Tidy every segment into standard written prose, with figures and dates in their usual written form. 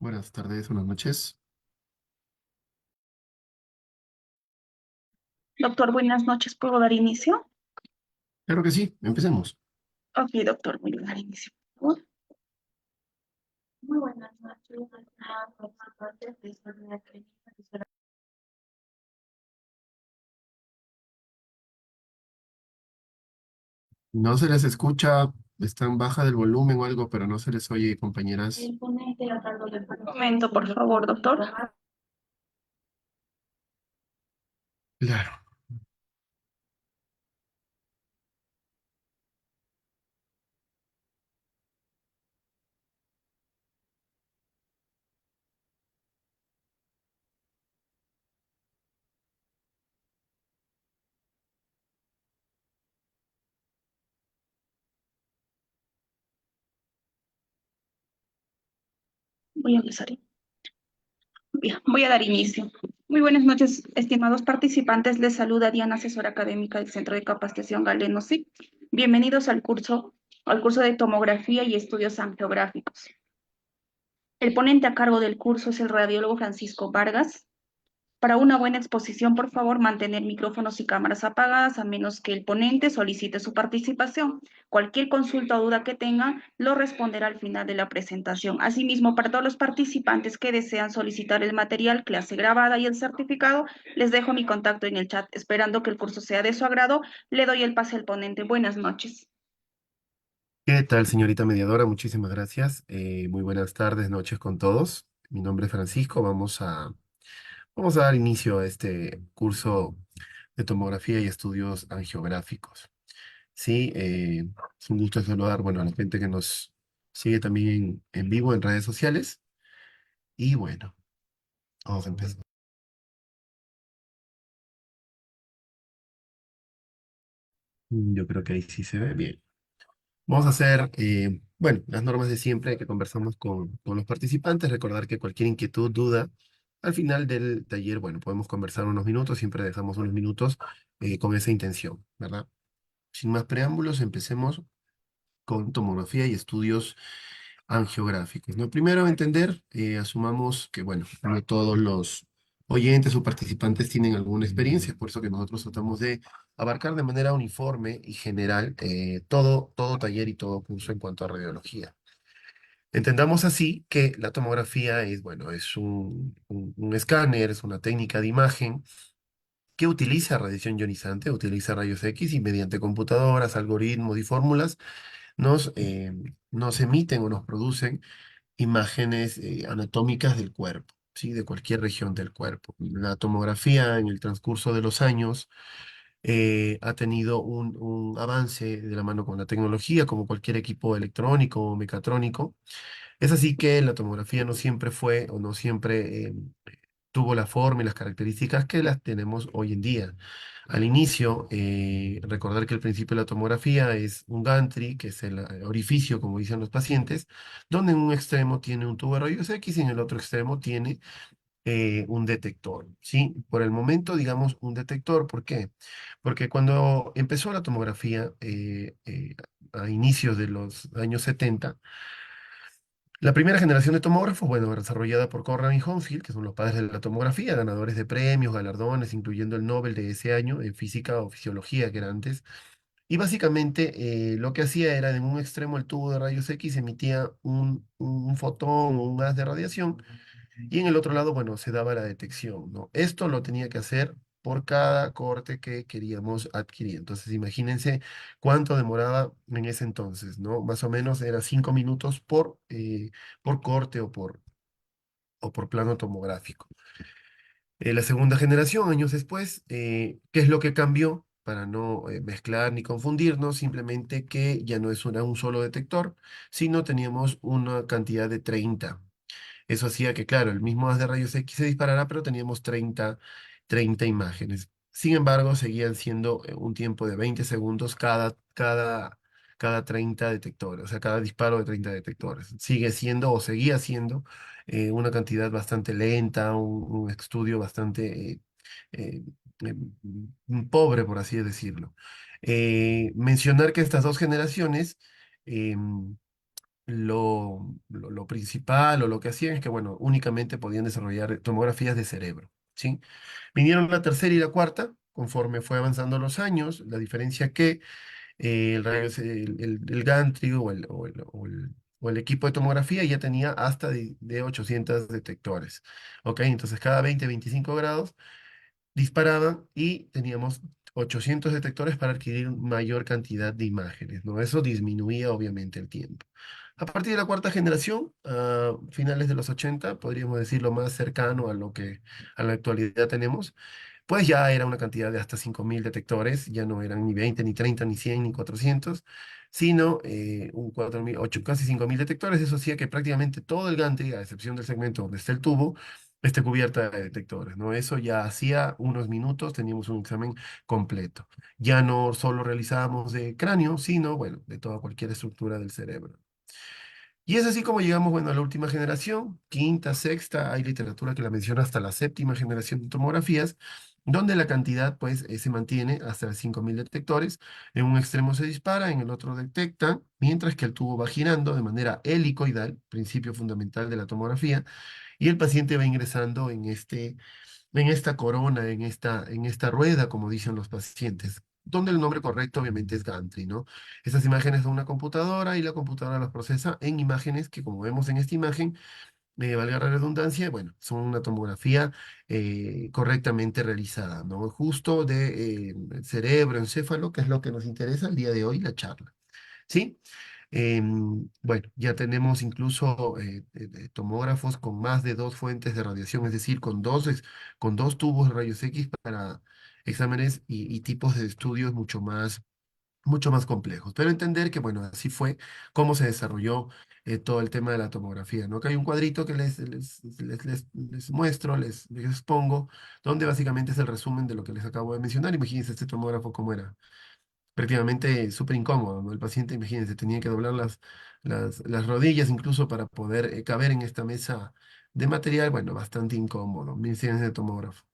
Buenas tardes, buenas noches. Doctor, buenas noches. ¿Puedo dar inicio? Claro que sí, empecemos. Ok, doctor, voy a dar inicio, por favor. Muy buenas noches a participantes de esta nueva clínica. No se les escucha, están baja del volumen o algo, pero no se les oye, compañeras. El ponente a cargo del un momento, por favor, doctor. Claro, Voy a empezar. Bien, voy a dar inicio. Muy buenas noches, estimados participantes. Les saluda Diana, asesora académica del Centro de Capacitación Galeno SIC. Bienvenidos al curso de tomografía y estudios angiográficos. El ponente a cargo del curso es el radiólogo Francisco Vargas. Para una buena exposición, por favor, mantener micrófonos y cámaras apagadas a menos que el ponente solicite su participación. Cualquier consulta o duda que tengan, lo responderá al final de la presentación. Asimismo, para todos los participantes que desean solicitar el material, clase grabada y el certificado, les dejo mi contacto en el chat. Esperando que el curso sea de su agrado, le doy el pase al ponente. Buenas noches. ¿Qué tal, señorita mediadora? Muchísimas gracias. Muy buenas tardes, noches con todos. Mi nombre es Francisco. Vamos a dar inicio a este curso de tomografía y estudios angiográficos. Sí, es un gusto saludar, bueno, a la gente que nos sigue también en vivo en redes sociales. Y bueno, vamos a empezar. Yo creo que ahí sí se ve bien. Vamos a hacer, bueno, las normas de siempre que conversamos con los participantes. Recordar que cualquier inquietud, duda, al final del taller, bueno, podemos conversar unos minutos, siempre dejamos unos minutos con esa intención, ¿verdad? Sin más preámbulos, empecemos con tomografía y estudios angiográficos, ¿no? Primero, entender, asumamos que, bueno, no todos los oyentes o participantes tienen alguna experiencia, es por eso que nosotros tratamos de abarcar de manera uniforme y general todo taller y todo curso en cuanto a radiología. Entendamos así que la tomografía es, bueno, es un escáner, es una técnica de imagen que utiliza radiación ionizante, utiliza rayos X y mediante computadoras, algoritmos y fórmulas nos emiten o nos producen imágenes anatómicas del cuerpo, ¿sí? De cualquier región del cuerpo. La tomografía en el transcurso de los años ha tenido un avance de la mano con la tecnología, como cualquier equipo electrónico o mecatrónico. Es así que la tomografía no siempre fue o no siempre tuvo la forma y las características que las tenemos hoy en día. Al inicio, recordar que el principio de la tomografía es un gantry, que es el orificio, como dicen los pacientes, donde en un extremo tiene un tubo de rayos X y en el otro extremo tiene un detector, ¿sí? Por el momento, digamos, un detector. ¿Por qué? Porque cuando empezó la tomografía, a inicios de los años 70, la primera generación de tomógrafos, bueno, desarrollada por Corran y Hounsfield, que son los padres de la tomografía, ganadores de premios, galardones, incluyendo el Nobel de ese año en física o fisiología, que era antes. Y básicamente lo que hacía era, en un extremo el tubo de rayos X emitía un fotón o un haz de radiación, y en el otro lado, bueno, se daba la detección, ¿no? Esto lo tenía que hacer por cada corte que queríamos adquirir. Entonces, imagínense cuánto demoraba en ese entonces, ¿no? Más o menos era 5 minutos por corte o por plano tomográfico. La segunda generación, años después, ¿qué es lo que cambió? Para no mezclar ni confundirnos, simplemente que ya no era un solo detector, sino teníamos una cantidad de 30. Eso hacía que, claro, el mismo haz de rayos X se disparara, pero teníamos treinta imágenes. Sin embargo, seguían siendo un tiempo de 20 segundos cada 30 detectores, o sea, cada disparo de 30 detectores. Sigue siendo o seguía siendo una cantidad bastante lenta, un estudio bastante eh, pobre, por así decirlo. Mencionar que estas dos generaciones em, lo principal o lo que hacían es que, bueno, únicamente podían desarrollar tomografías de cerebro, ¿sí? Vinieron la tercera y la cuarta, conforme fue avanzando los años, la diferencia que el gantry o el equipo de tomografía ya tenía hasta de 800 detectores, ¿ok? Entonces cada 20-25 grados disparaban y teníamos 800 detectores para adquirir mayor cantidad de imágenes, ¿no? Eso disminuía obviamente el tiempo. A partir de la cuarta generación, a finales de los 80, podríamos decir lo más cercano a lo que a la actualidad tenemos, pues ya era una cantidad de hasta 5.000 detectores, ya no eran ni 20, ni 30, ni 100, ni 400, sino un 4.000, casi 5.000 detectores. Eso hacía que prácticamente todo el gantry, a excepción del segmento donde está el tubo, esté cubierta de detectores, ¿no? Eso ya hacía unos minutos, teníamos un examen completo. Ya no solo realizábamos de cráneo, sino, bueno, de toda cualquier estructura del cerebro. Y es así como llegamos, bueno, a la última generación, quinta, sexta, hay literatura que la menciona hasta la séptima generación de tomografías, donde la cantidad, pues, se mantiene hasta 5.000 detectores. En un extremo se dispara, en el otro detecta, mientras que el tubo va girando de manera helicoidal, principio fundamental de la tomografía, y el paciente va ingresando en esta corona, en esta rueda, como dicen los pacientes, donde el nombre correcto obviamente es gantry, ¿no? Estas imágenes son una computadora y la computadora las procesa en imágenes que, como vemos en esta imagen, valga la redundancia, bueno, son una tomografía correctamente realizada, ¿no? Justo de cerebro, encéfalo, que es lo que nos interesa el día de hoy, la charla, ¿sí? Bueno, ya tenemos incluso tomógrafos con más de dos fuentes de radiación, es decir, con dos tubos de rayos X para exámenes y tipos de estudios mucho más complejos. Pero entender que, bueno, así fue cómo se desarrolló todo el tema de la tomografía, ¿no? Acá hay un cuadrito que les muestro, les expongo, donde básicamente es el resumen de lo que les acabo de mencionar. Imagínense este tomógrafo cómo era prácticamente súper incómodo, ¿no? El paciente, imagínense, tenía que doblar las rodillas incluso para poder caber en esta mesa de material, bueno, bastante incómodo, 1.100 de tomógrafo.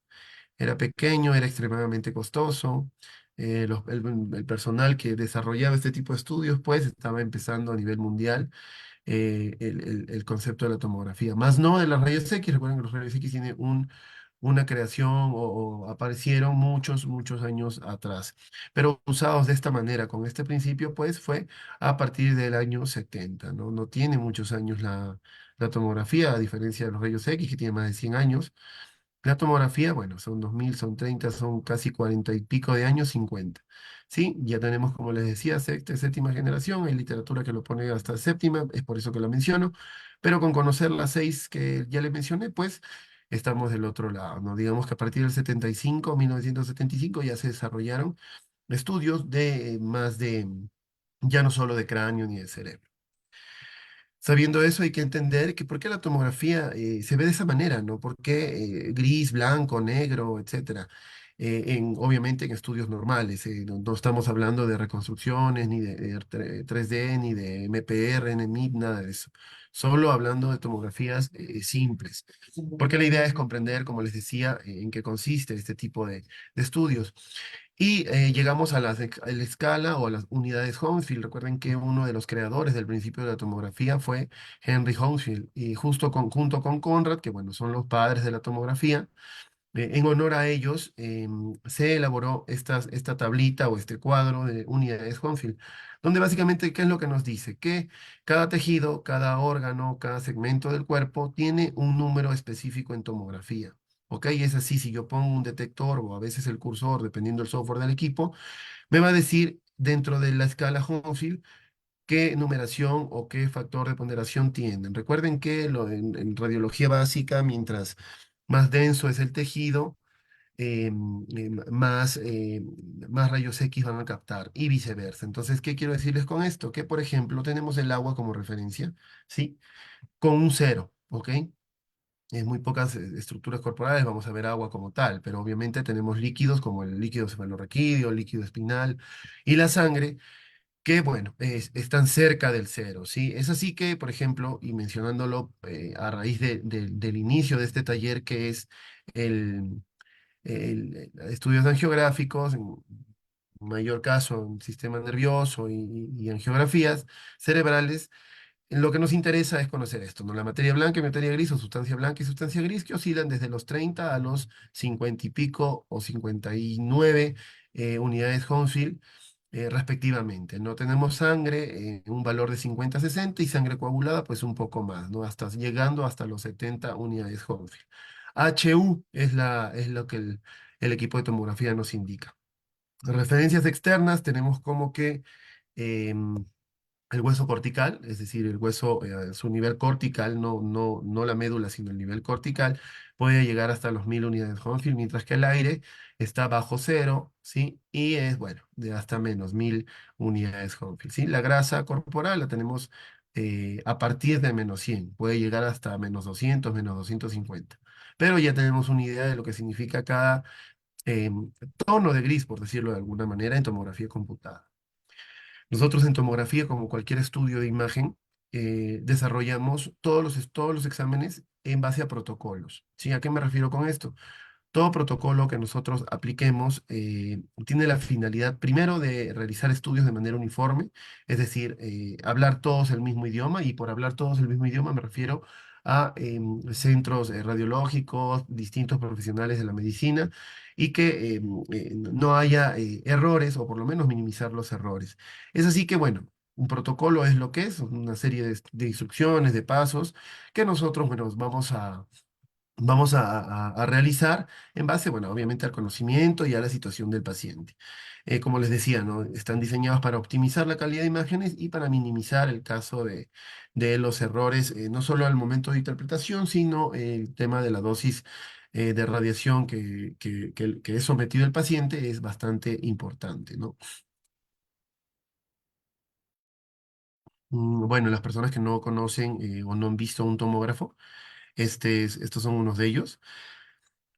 Era pequeño, era extremadamente costoso. El personal que desarrollaba este tipo de estudios, pues, estaba empezando a nivel mundial el concepto de la tomografía, más no de las rayos X. Recuerden que los rayos X tienen una creación o aparecieron muchos años atrás, pero usados de esta manera, con este principio, pues fue a partir del año 70, ¿no? No tiene muchos años la tomografía, a diferencia de los rayos X, que tiene más de 100 años. La tomografía, bueno, son 2000, son 30, son casi 40 y pico de años, 50. Sí, ya tenemos, como les decía, sexta y séptima generación, hay literatura que lo pone hasta séptima, es por eso que la menciono, pero con conocer las seis que ya les mencioné, pues estamos del otro lado, ¿no? Digamos que a partir del 75, 1975, ya se desarrollaron estudios de más de, ya no solo de cráneo ni de cerebro. Sabiendo eso, hay que entender que por qué la tomografía se ve de esa manera, ¿no? ¿Por qué gris, blanco, negro, etcétera? Obviamente en estudios normales, no estamos hablando de reconstrucciones, ni de 3D, ni de MPR, ni MIP, nada de eso. Solo hablando de tomografías simples. Porque la idea es comprender, como les decía, en qué consiste este tipo de estudios. Y llegamos a la escala o a las unidades Hounsfield. Recuerden que uno de los creadores del principio de la tomografía fue Henry Hounsfield, y junto con Conrad, que bueno, son los padres de la tomografía, en honor a ellos se elaboró esta tablita o este cuadro de unidades Hounsfield, donde básicamente, ¿qué es lo que nos dice? Que cada tejido, cada órgano, cada segmento del cuerpo tiene un número específico en tomografía. ¿Ok? Es así, si yo pongo un detector o a veces el cursor, dependiendo del software del equipo, me va a decir dentro de la escala Hounsfield qué numeración o qué factor de ponderación tienen. Recuerden que en radiología básica, mientras más denso es el tejido, más, más rayos X van a captar y viceversa. Entonces, ¿qué quiero decirles con esto? Que, por ejemplo, tenemos el agua como referencia, ¿sí? Con un cero, ¿ok? En muy pocas estructuras corporales vamos a ver agua como tal, pero obviamente tenemos líquidos como el líquido cefalorraquídeo, el líquido espinal y la sangre, que bueno, están cerca del cero, ¿sí? Es así que, por ejemplo, y mencionándolo a raíz del inicio de este taller, que es el, estudios angiográficos, en mayor caso en sistema nervioso y angiografías cerebrales, lo que nos interesa es conocer esto, ¿no? La materia blanca y materia gris, o sustancia blanca y sustancia gris, que oscilan desde los 30 a los 50 y pico o 59 unidades Hounsfield, respectivamente. No tenemos sangre en un valor de 50 a 60 y sangre coagulada, pues un poco más, ¿no? Llegando hasta los 70 unidades Hounsfield. HU es lo que el equipo de tomografía nos indica. Referencias externas tenemos como que em, el hueso cortical, es decir, el hueso, su nivel cortical, no la médula, sino el nivel cortical, puede llegar hasta los 1.000 unidades Hounsfield, mientras que el aire está bajo cero, ¿sí? Y es, bueno, de hasta menos 1.000 unidades Hounsfield, ¿sí? La grasa corporal la tenemos a partir de menos 100, puede llegar hasta menos 200, menos 250. Pero ya tenemos una idea de lo que significa cada tono de gris, por decirlo de alguna manera, en tomografía computada. Nosotros en tomografía, como cualquier estudio de imagen, desarrollamos todos los exámenes en base a protocolos. ¿Sí? ¿A qué me refiero con esto? Todo protocolo que nosotros apliquemos tiene la finalidad, primero, de realizar estudios de manera uniforme, es decir, hablar todos el mismo idioma, y por hablar todos el mismo idioma me refiero a centros radiológicos, distintos profesionales de la medicina y que no haya errores o por lo menos minimizar los errores. Es así que, bueno, un protocolo es lo que es, una serie de instrucciones, de pasos que nosotros, bueno, vamos a realizar en base, bueno, obviamente al conocimiento y a la situación del paciente. Como les decía, ¿no? Están diseñados para optimizar la calidad de imágenes y para minimizar el caso de los errores, no solo al momento de interpretación, sino el tema de la dosis de radiación que es sometido el paciente es bastante importante, ¿no? Bueno, las personas que no conocen o no han visto un tomógrafo, estos son unos de ellos.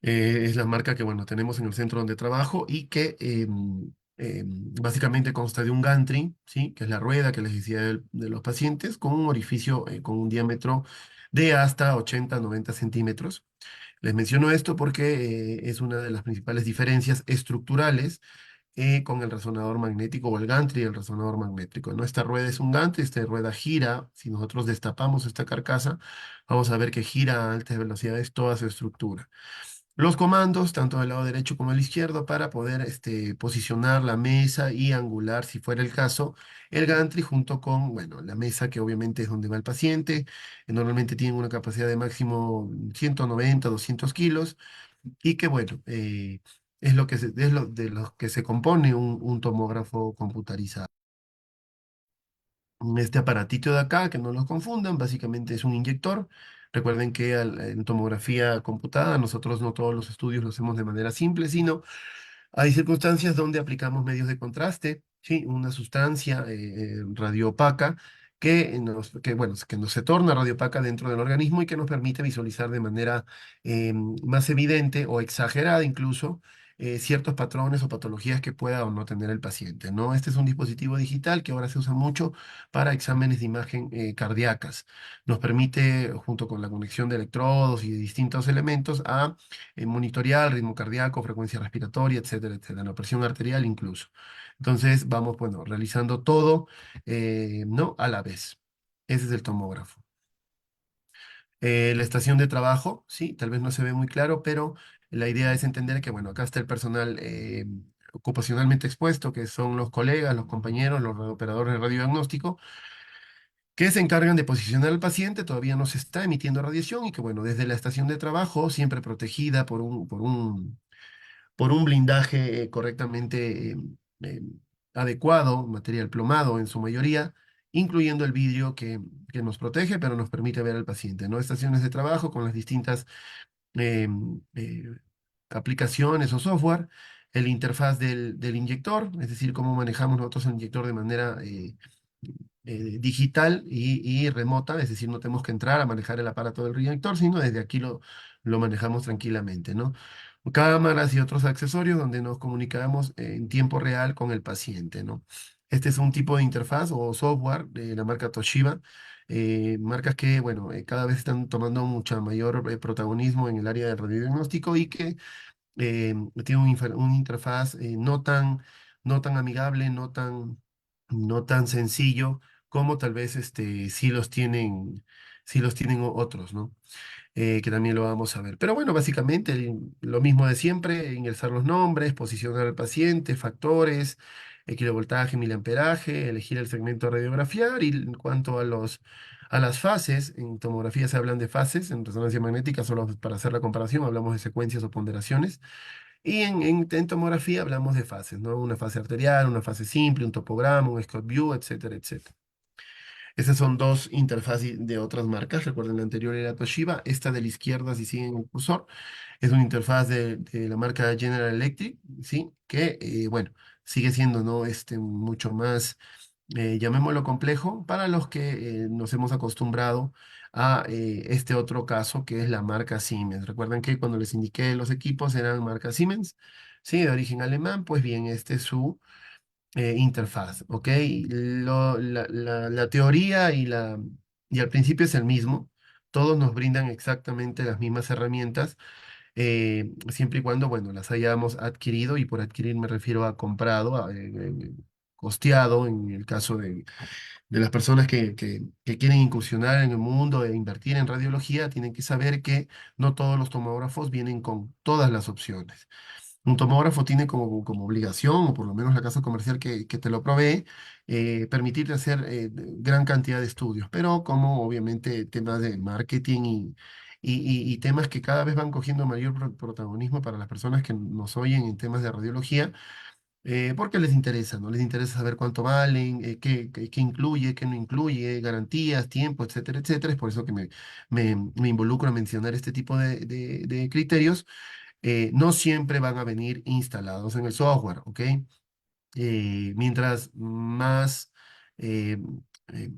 Es la marca que, bueno, tenemos en el centro donde trabajo y que básicamente consta de un gantry, ¿sí? Que es la rueda que les decía de los pacientes, con un orificio con un diámetro de hasta 80-90 centímetros. Les menciono esto porque es una de las principales diferencias estructurales con el resonador magnético o el gantry del resonador magnético, ¿no? Esta rueda es un gantry, esta rueda gira. Si nosotros destapamos esta carcasa, vamos a ver que gira a altas velocidades toda su estructura. Los comandos, tanto del lado derecho como del izquierdo, para poder posicionar la mesa y angular, si fuera el caso, el gantry junto con, bueno, la mesa que obviamente es donde va el paciente. Normalmente tiene una capacidad de máximo 190, 200 kilos y que, bueno, es lo de lo que se compone un tomógrafo computarizado. Este aparatito de acá, que no los confundan, básicamente es un inyector. Recuerden que en tomografía computada nosotros no todos los estudios los hacemos de manera simple, sino hay circunstancias donde aplicamos medios de contraste, ¿sí? Una sustancia radioopaca que nos se torna radioopaca dentro del organismo y que nos permite visualizar de manera más evidente o exagerada incluso ciertos patrones o patologías que pueda o no tener el paciente, ¿no? Este es un dispositivo digital que ahora se usa mucho para exámenes de imagen cardíacas. Nos permite, junto con la conexión de electrodos y de distintos elementos, a monitorear ritmo cardíaco, frecuencia respiratoria, etcétera, etcétera, la presión arterial incluso. Entonces vamos, bueno, realizando todo, ¿no? A la vez. Ese es el tomógrafo. La estación de trabajo, sí, tal vez no se ve muy claro, pero la idea es entender que, bueno, acá está el personal ocupacionalmente expuesto, que son los colegas, los compañeros, los operadores de radiodiagnóstico, que se encargan de posicionar al paciente, todavía no se está emitiendo radiación y que, bueno, desde la estación de trabajo, siempre protegida por un blindaje correctamente eh, adecuado, material plomado en su mayoría, incluyendo el vidrio que nos protege, pero nos permite ver al paciente, ¿no? Estaciones de trabajo con las distintas eh, eh, aplicaciones o software, el interfaz del inyector, es decir, cómo manejamos nosotros el inyector de manera digital y remota, es decir, no tenemos que entrar a manejar el aparato del inyector, sino desde aquí lo manejamos tranquilamente, ¿no? Cámaras y otros accesorios donde nos comunicamos en tiempo real con el paciente, ¿no? Este es un tipo de interfaz o software de la marca Toshiba, marcas que, bueno, cada vez están tomando mucho mayor protagonismo en el área del radiodiagnóstico y que eh, tiene una interfaz no tan amigable, no tan sencillo como tal vez sí los tienen otros, ¿no? Que también lo vamos a ver. Pero bueno, básicamente lo mismo de siempre, ingresar los nombres, posicionar al paciente, factores, kilovoltaje, miliamperaje, elegir el segmento a radiografiar y en cuanto a las fases, en tomografía se hablan de fases, en resonancia magnética, solo para hacer la comparación, hablamos de secuencias o ponderaciones, y en tomografía hablamos de fases, ¿no? Una fase arterial, una fase simple, un topograma, un Scott View, etcétera, etcétera. Estas son dos interfaces de otras marcas. Recuerden, la anterior era Toshiba. Esta de la izquierda, si siguen el cursor, es una interfaz de la marca General Electric, ¿sí? Que, bueno, sigue siendo, ¿no? Mucho más, llamémoslo complejo, para los que nos hemos acostumbrado a este otro caso, que es la marca Siemens. Recuerden que cuando les indiqué los equipos eran marca Siemens, ¿sí? De origen alemán. Pues bien, este es su interfaz, ¿ok? La teoría y al principio es el mismo. Todos nos brindan exactamente las mismas herramientas, siempre y cuando, bueno, las hayamos adquirido, y por adquirir me refiero a comprado, costeado en el caso de las personas que quieren incursionar en el mundo e invertir en radiología, tienen que saber que no todos los tomógrafos vienen con todas las opciones. Un tomógrafo tiene como obligación, o por lo menos la casa comercial que te lo provee, permitirte hacer gran cantidad de estudios, pero como obviamente temas de marketing y temas que cada vez van cogiendo mayor protagonismo para las personas que nos oyen en temas de radiología, porque les interesa, ¿no? Les interesa saber cuánto valen, qué incluye, qué no incluye, garantías, tiempo, etcétera, etcétera. Es por eso que me involucro a mencionar este tipo de criterios. No siempre van a venir instalados en el software, ¿ok? Mientras más eh, eh,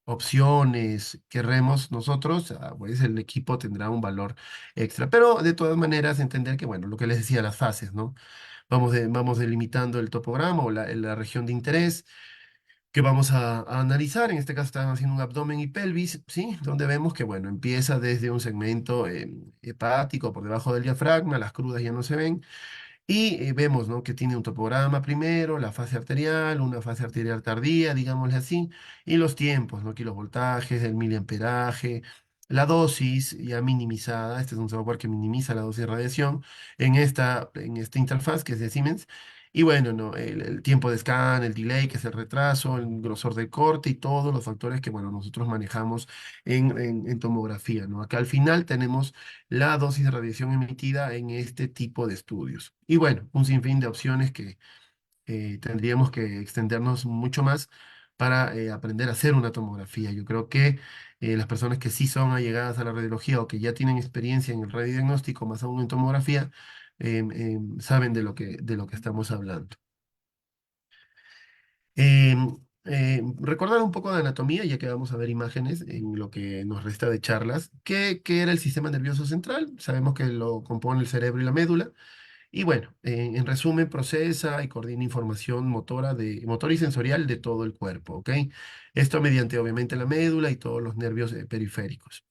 opciones querremos nosotros, pues el equipo tendrá un valor extra. Pero de todas maneras, entender que, bueno, lo que les decía, las fases, ¿no? Vamos delimitando el topograma o la región de interés que vamos a analizar. En este caso están haciendo un abdomen y pelvis, ¿sí? Donde vemos que, bueno, empieza desde un segmento hepático por debajo del diafragma, las crudas ya no se ven, y vemos, ¿no? Que tiene un topograma primero, la fase arterial, una fase arterial tardía, digámosle así, y los tiempos, ¿no? Kilovoltajes, el miliamperaje, la dosis ya minimizada. Este es un software que minimiza la dosis de radiación en esta interfaz que es de Siemens. Y bueno, ¿no? El tiempo de scan, el delay, que es el retraso, el grosor del corte y todos los factores que, bueno, nosotros manejamos en tomografía, ¿no? Acá al final tenemos la dosis de radiación emitida en este tipo de estudios. Y bueno, un sinfín de opciones que tendríamos que extendernos mucho más para aprender a hacer una tomografía. Yo creo que las personas que sí son allegadas a la radiología o que ya tienen experiencia en el radiodiagnóstico, más aún en tomografía, saben de lo que estamos hablando. Em, recordar un poco de anatomía, ya que vamos a ver imágenes en lo que nos resta de charlas. ¿Qué era el sistema nervioso central? Sabemos que lo compone el cerebro y la médula. Y bueno, en resumen, procesa y coordina información motora y sensorial de todo el cuerpo, ¿ok? Esto mediante obviamente la médula y todos los nervios periféricos.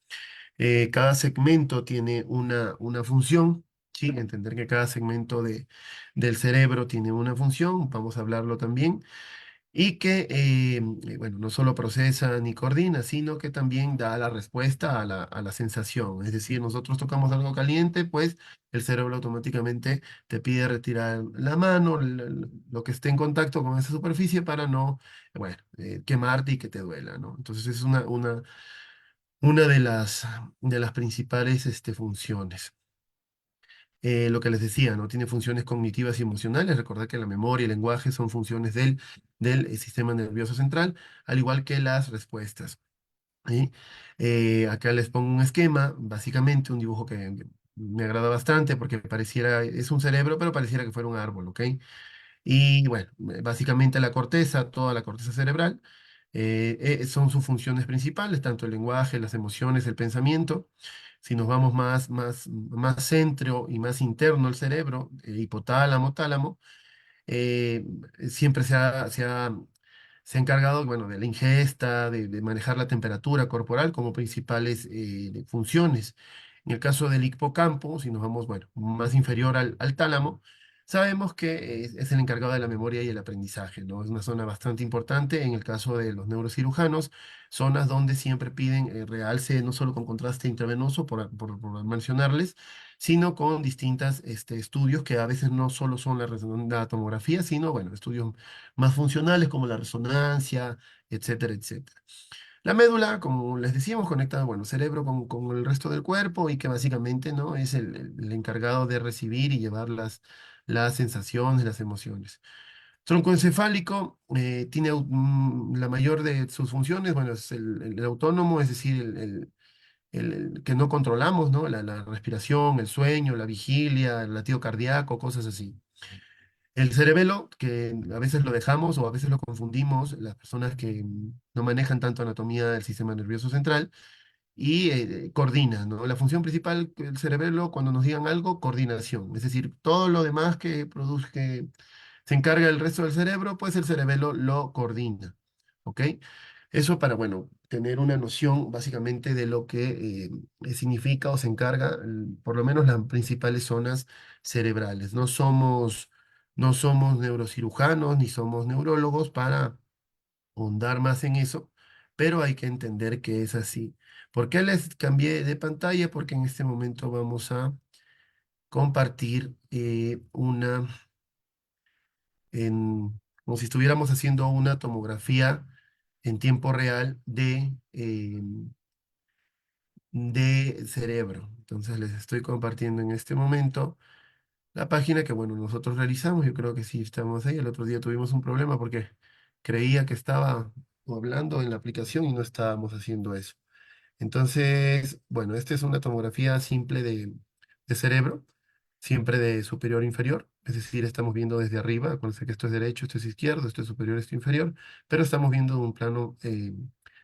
Cada segmento tiene una función, ¿sí? Entender que cada segmento del cerebro tiene una función, vamos a hablarlo también. Y que, bueno, no solo procesa ni coordina, sino que también da la respuesta a la sensación. Es decir, nosotros tocamos algo caliente, pues el cerebro automáticamente te pide retirar la mano, lo que esté en contacto con esa superficie para no, bueno, quemarte y que te duela, ¿no? Entonces es una de las principales funciones. Lo que les decía, ¿no? Tiene funciones cognitivas y emocionales. Recordad que la memoria y el lenguaje son funciones del sistema nervioso central, al igual que las respuestas. ¿Sí? Acá les pongo un esquema, básicamente un dibujo que me agrada bastante porque pareciera, es un cerebro, pero pareciera que fuera un árbol, ¿ok? Y bueno, básicamente la corteza, toda la corteza cerebral, son sus funciones principales, tanto el lenguaje, las emociones, el pensamiento. Si nos vamos más centro y más interno al cerebro, hipotálamo, tálamo, eh, siempre se ha encargado, bueno, de la ingesta, de manejar la temperatura corporal como principales funciones. En el caso del hipocampo, si nos vamos, bueno, más inferior al tálamo, sabemos que es el encargado de la memoria y el aprendizaje, ¿no? Es una zona bastante importante en el caso de los neurocirujanos, zonas donde siempre piden realce no solo con contraste intravenoso, por mencionarles, sino con distintas estudios que a veces no solo son la tomografía, sino, bueno, estudios más funcionales como la resonancia, etcétera, etcétera. La médula, como les decíamos, conecta, bueno, cerebro con el resto del cuerpo y que básicamente, ¿no? Es el encargado de recibir y llevar las sensaciones, las emociones. Troncoencefálico tiene la mayor de sus funciones, bueno, es el autónomo, es decir, el que no controlamos, ¿no? La respiración, el sueño, la vigilia, el latido cardíaco, cosas así. El cerebelo, que a veces lo dejamos o a veces lo confundimos, las personas que no manejan tanto anatomía del sistema nervioso central, y coordina, ¿no? La función principal del cerebelo, cuando nos digan algo, coordinación. Es decir, todo lo demás que produce, que se encarga el resto del cerebro, pues el cerebelo lo coordina, ¿ok? Eso para, bueno, tener una noción básicamente de lo que significa o se encarga, por lo menos las principales zonas cerebrales. No somos No somos neurocirujanos ni somos neurólogos para ahondar más en eso, pero hay que entender que es así. ¿Por qué les cambié de pantalla? Porque en este momento vamos a compartir como si estuviéramos haciendo una tomografía en tiempo real de cerebro. Entonces les estoy compartiendo en este momento la página que, bueno, nosotros realizamos. Yo creo que sí estamos ahí. El otro día tuvimos un problema porque creía que estaba hablando en la aplicación y no estábamos haciendo eso. Entonces, bueno, esta es una tomografía simple de cerebro, siempre de superior a inferior, es decir, estamos viendo desde arriba, acuérdense que esto es derecho, esto es izquierdo, esto es superior, esto es inferior, pero estamos viendo un plano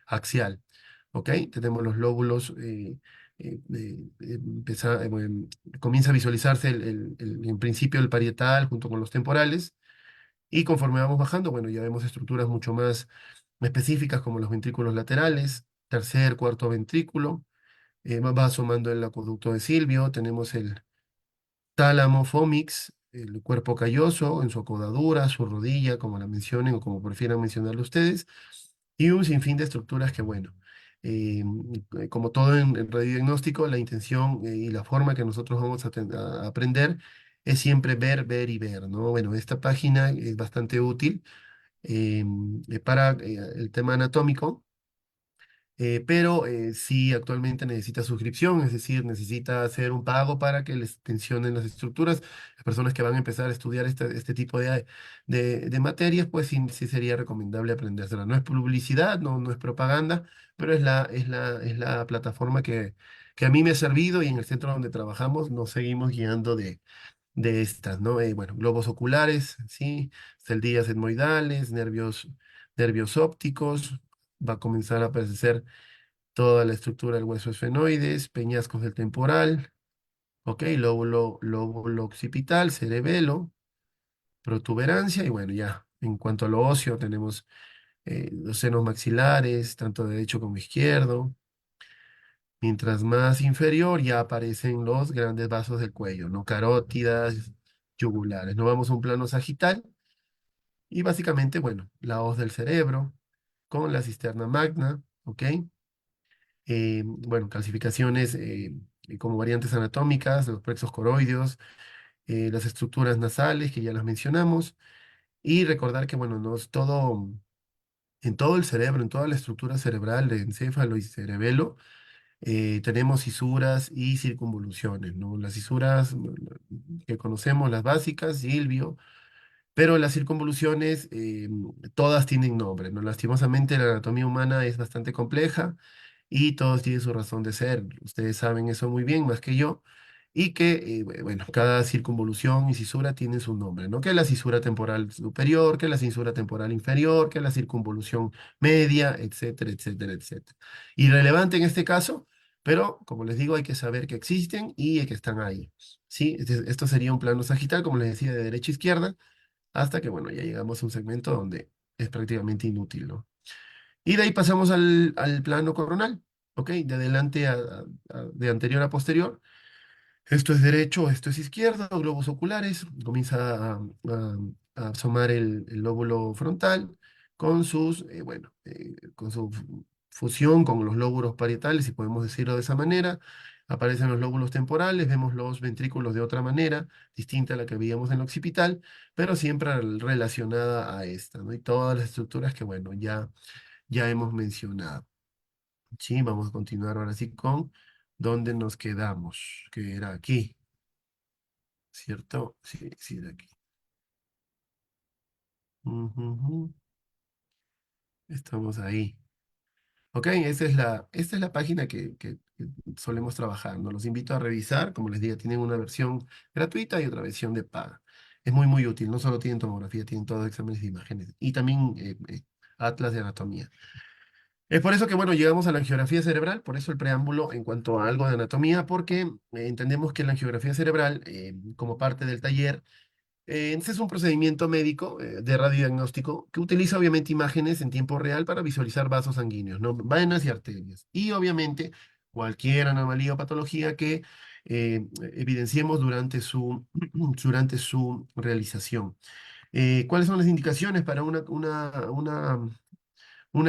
axial, ¿ok? Tenemos los lóbulos, bueno, comienza a visualizarse en principio el parietal junto con los temporales, y conforme vamos bajando, bueno, ya vemos estructuras mucho más específicas como los ventrículos laterales, tercer, cuarto ventrículo, va asomando el acueducto de Silvio, tenemos el tálamo fómix, el cuerpo calloso en su acodadura, su rodilla, como la mencionen o como prefieran mencionarlo ustedes, y un sinfín de estructuras que, bueno, eh, como todo en radiodiagnóstico, la intención y la forma que nosotros vamos a aprender es siempre ver, ver y ver, ¿no? Bueno, esta página es bastante útil para el tema anatómico, pero sí actualmente necesita suscripción, es decir, necesita hacer un pago para que les tensionen las estructuras. Las personas que van a empezar a estudiar este tipo de materias, pues sí, sí sería recomendable aprendérsela. No es publicidad, no es propaganda, pero es la plataforma que a mí me ha servido, y en el centro donde trabajamos nos seguimos guiando de estas, ¿no? Bueno, globos oculares, ¿sí? Celdillas etmoidales, nervios ópticos. Va a comenzar a aparecer toda la estructura del hueso esfenoides, peñascos del temporal, ¿ok? Lóbulo occipital, cerebelo, protuberancia, y bueno, ya. En cuanto a lo óseo, tenemos los senos maxilares, tanto derecho como izquierdo. Mientras más inferior, ya aparecen los grandes vasos del cuello, ¿no? Carótidas, yugulares. Nos vamos a un plano sagital y básicamente, bueno, la hoz del cerebro con la cisterna magna, ¿ok? Bueno, calcificaciones como variantes anatómicas, los plexos coroideos, las estructuras nasales, que ya las mencionamos, y recordar que, bueno, no es todo, en todo el cerebro, en toda la estructura cerebral de encéfalo y cerebelo, tenemos fisuras y circunvoluciones, ¿no? Las fisuras que conocemos, las básicas, Silvio, pero las circunvoluciones, todas tienen nombre, ¿no? Lastimosamente la anatomía humana es bastante compleja y todos tienen su razón de ser. Ustedes saben eso muy bien, más que yo. Y que, bueno, cada circunvolución y cisura tienen su nombre, ¿no? Que la cisura temporal superior, que la cisura temporal inferior, que la circunvolución media, etcétera, etcétera, etcétera. Irrelevante en este caso, pero como les digo, hay que saber que existen y que están ahí. ¿Sí? Esto sería un plano sagital, como les decía, de derecha a izquierda, hasta que, bueno, ya llegamos a un segmento donde es prácticamente inútil, ¿no? Y de ahí pasamos al plano coronal, ¿ok? De adelante de anterior a posterior. Esto es derecho, esto es izquierdo, globos oculares. Comienza a asomar el lóbulo frontal con con su fusión con los lóbulos parietales, si podemos decirlo de esa manera. Aparecen los lóbulos temporales, vemos los ventrículos de otra manera, distinta a la que veíamos en el occipital, pero siempre relacionada a esta, ¿no? Y todas las estructuras que, bueno, ya hemos mencionado. Sí, vamos a continuar ahora sí con dónde nos quedamos, que era aquí, ¿cierto? Sí, sí, de aquí. Ujú, ujú. Estamos ahí. Ok, esta es la página que solemos trabajar, ¿no? Los invito a revisar, como les digo, tienen una versión gratuita y otra versión de paga. Es muy, muy útil, no solo tienen tomografía, tienen todos exámenes de imágenes y también atlas de anatomía. Es por eso que, bueno, llegamos a la angiografía cerebral, por eso el preámbulo en cuanto a algo de anatomía, porque entendemos que la angiografía cerebral, como parte del taller, ese es un procedimiento médico de radiodiagnóstico que utiliza obviamente imágenes en tiempo real para visualizar vasos sanguíneos, ¿no? Venas y arterias. Y obviamente cualquier anomalía o patología que evidenciemos durante su realización. ¿Cuáles son las indicaciones para una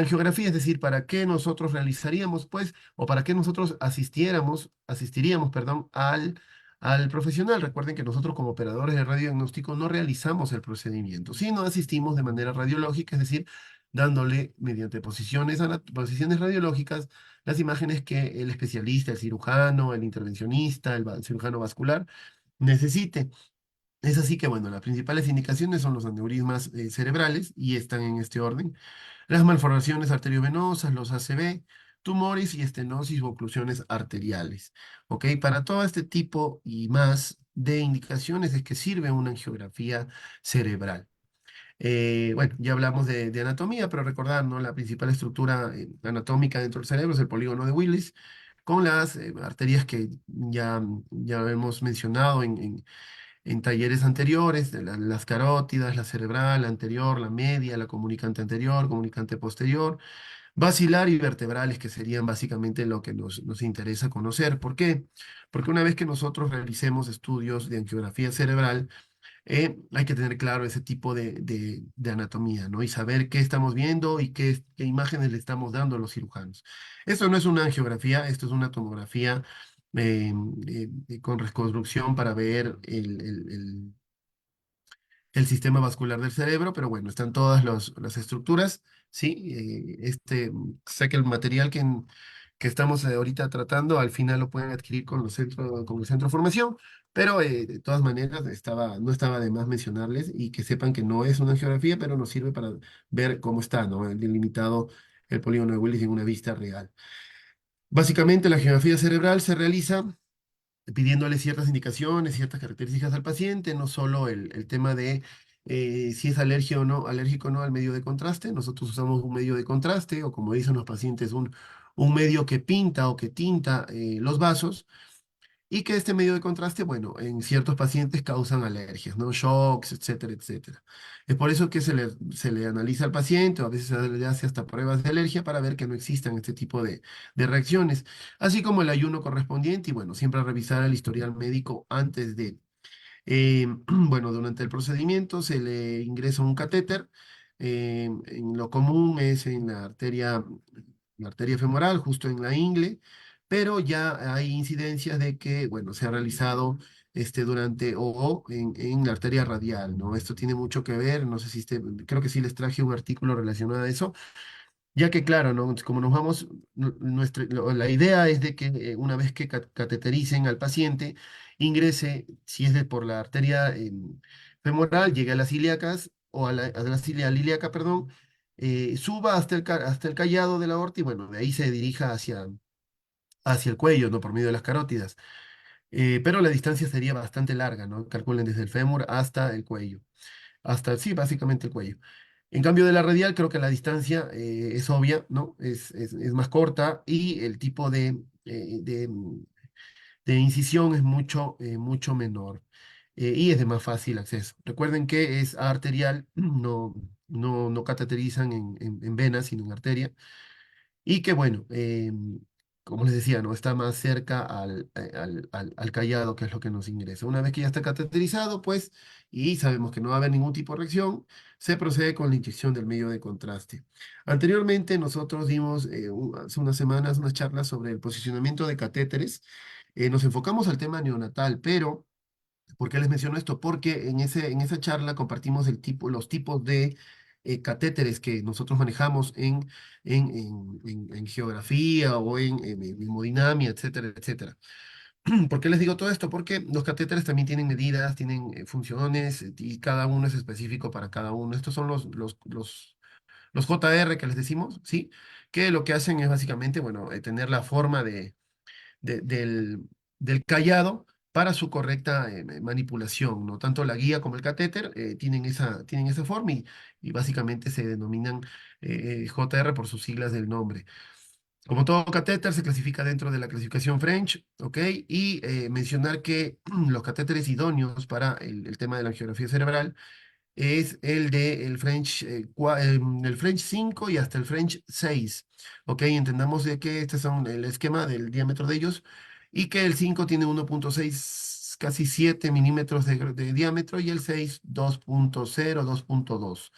geografía? Es decir, ¿para qué nosotros realizaríamos, pues, o para qué nosotros asistiríamos, perdón, al profesional? Recuerden que nosotros como operadores de radiodiagnóstico no realizamos el procedimiento, sino asistimos de manera radiológica, es decir, dándole mediante posiciones radiológicas las imágenes que el especialista, el cirujano, el intervencionista, el cirujano vascular necesite. Es así que, bueno, las principales indicaciones son los aneurismas cerebrales y están en este orden: las malformaciones arteriovenosas, los ACV, tumores y estenosis o oclusiones arteriales. ¿Ok? Para todo este tipo y más de indicaciones es que sirve una angiografía cerebral. Bueno, ya hablamos de anatomía, pero recordar, ¿no? La principal estructura anatómica dentro del cerebro es el polígono de Willis, con las arterias que ya hemos mencionado en talleres anteriores, de las carótidas, la cerebral, la anterior, la media, la comunicante anterior, comunicante posterior, basilar y vertebrales, que serían básicamente lo que nos interesa conocer. ¿Por qué? Porque una vez que nosotros realicemos estudios de angiografía cerebral, hay que tener claro ese tipo de anatomía, ¿no? Y saber qué estamos viendo y qué imágenes le estamos dando a los cirujanos. Esto no es una angiografía, esto es una tomografía eh, con reconstrucción para ver el sistema vascular del cerebro, pero bueno, están todas las estructuras, ¿sí? Sé que el material que estamos ahorita tratando, al final lo pueden adquirir con el centro de formación, pero de todas maneras no estaba de más mencionarles y que sepan que no es una geografía, pero nos sirve para ver cómo está, ¿no? Delimitado el polígono de Willis en una vista real. Básicamente, la geografía cerebral se realiza pidiéndole ciertas indicaciones, ciertas características al paciente, no solo el tema de si es alérgico o no al medio de contraste. Nosotros usamos un medio de contraste, o como dicen los pacientes, un medio que pinta o que tinta los vasos, y que este medio de contraste, bueno, en ciertos pacientes causan alergias, ¿no? Shocks, etcétera, etcétera. Es por eso que se le analiza al paciente, o a veces se le hace hasta pruebas de alergia para ver que no existan este tipo de reacciones, así como el ayuno correspondiente y, bueno, siempre revisar el historial médico antes de. Bueno, durante el procedimiento se le ingresa un catéter. En lo común es en la arteria femoral, justo en la ingle, pero ya hay incidencias de que, bueno, se ha realizado durante o en la arteria radial, ¿no? Esto tiene mucho que ver, no sé si creo que sí les traje un artículo relacionado a eso, ya que, claro, ¿no? Como nos vamos, la idea es de que una vez que catetericen al paciente, ingrese, si es por la arteria femoral, llegue a las ilíacas, o a la cilia ilíaca, perdón, suba hasta el callado de la aorta y, bueno, de ahí se dirija hacia el cuello, ¿no? Por medio de las carótidas. Pero la distancia sería bastante larga, ¿no? Calculen desde el fémur hasta el cuello. Sí, básicamente el cuello. En cambio de la radial, creo que la distancia es obvia, ¿no? Es más corta y el tipo de incisión es mucho menor, y es de más fácil acceso. Recuerden que es arterial, no cateterizan en venas, sino en arteria. Y que, bueno, como les decía, ¿no? Está más cerca al callado, que es lo que nos ingresa. Una vez que ya está cateterizado, pues, y sabemos que no va a haber ningún tipo de reacción, se procede con la inyección del medio de contraste. Anteriormente nosotros dimos, hace unas semanas, unas charlas sobre el posicionamiento de catéteres. Nos enfocamos al tema neonatal, pero ¿por qué les menciono esto? Porque en esa charla compartimos los tipos de catéteres que nosotros manejamos en geografía o en hemodinamia, etcétera, etcétera. ¿Por qué les digo todo esto? Porque los catéteres también tienen medidas, tienen funciones, y cada uno es específico para cada uno. Estos son los JR que les decimos, ¿sí? Que lo que hacen es básicamente, bueno, tener la forma del callado para su correcta manipulación, ¿no? Tanto la guía como el catéter tienen esa forma, y básicamente se denominan JR por sus siglas del nombre. Como todo catéter, se clasifica dentro de la clasificación French, ¿ok? Y mencionar que los catéteres idóneos para el tema de la angiografía cerebral es el French 5 y hasta el French 6. ¿Ok? Entendamos de que este son el esquema del diámetro de ellos. y que el 5 tiene 1,6, casi 7 milímetros de diámetro y el 6 2,0, 2,2.